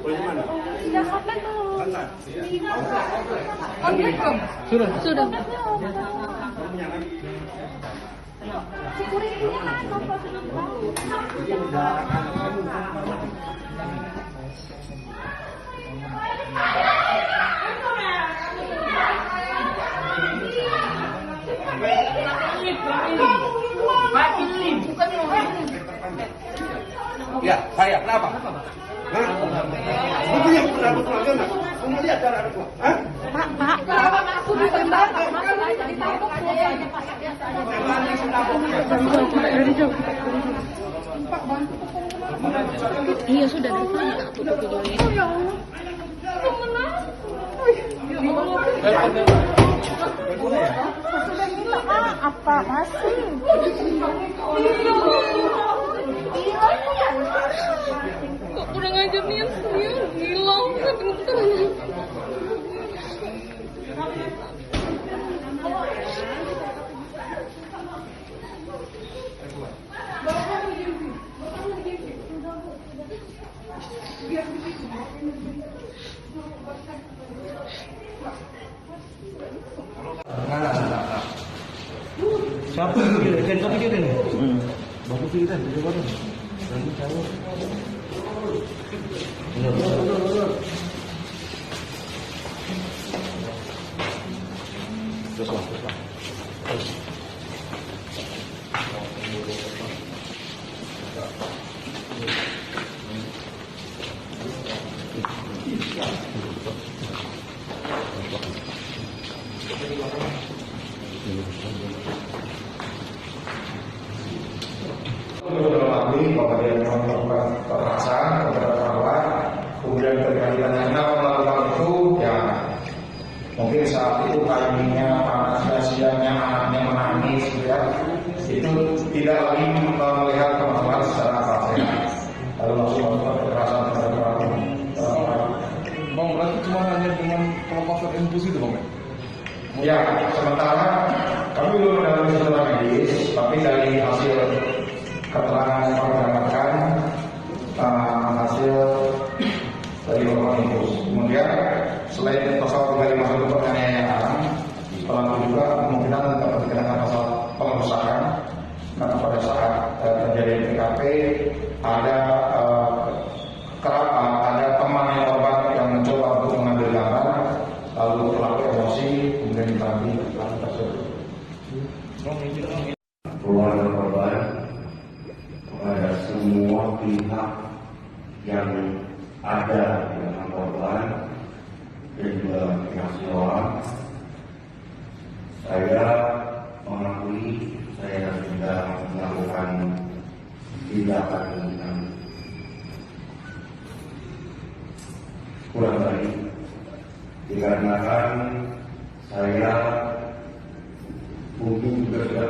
Boleh di mana? Sudah sampai belum? Oh, belum? Sudah. Ya, saya. Kenapa? Hah? Buktinya betul keluarga nggak? Kamu lihat cara aku? Hah? Pak, aku ditembak, ditabok keluarganya Pak. Dari jauh. Pak, bantu. Iya sudah dari sana aku tuh videonya. Oh ya Allah. Sudah minta maaf Pak, masih. Kok kurang ajar nih yang serius, gila, bener. Siapa yang video? Kan kau video ni? Bagus kita, video baru. Lagi tahu. Terus. Bahwa dia melakukan kekerasan kepada perawat, kemudian berkaitan dengan melakukan itu, ya mungkin saat itu timingnya panasnya, siangnya anaknya menangis, ya itu tidak lagi melihat kemampuan secara akal sehat, lalu langsung melakukan kekerasan kepada perawat. Bang, berarti cuma hanya dengan pelepasan infus itu, Bang? Ya, sementara kami belum mendapatkan setelah medis, tapi dari hasil keterangan yang kami dapatkan hasil dari beberapa infus. Kemudian selain pasal 351 penganiayaan, pelaku juga kemungkinan dapat dikenakan pasal pengerusakan karena pada saat terjadi TKP ada ada teman yang korban yang mencoba untuk mengambil gambar, lalu pelaku emosi kemudian ditangkap pelaku tersebut. Keluarga korban kepada semua pihak yang ada dengan korban dan juga pihak sekolah, saya mengakui saya sudah melakukan tindakan yang kurang baik dikarenakan saya mungkin juga sudah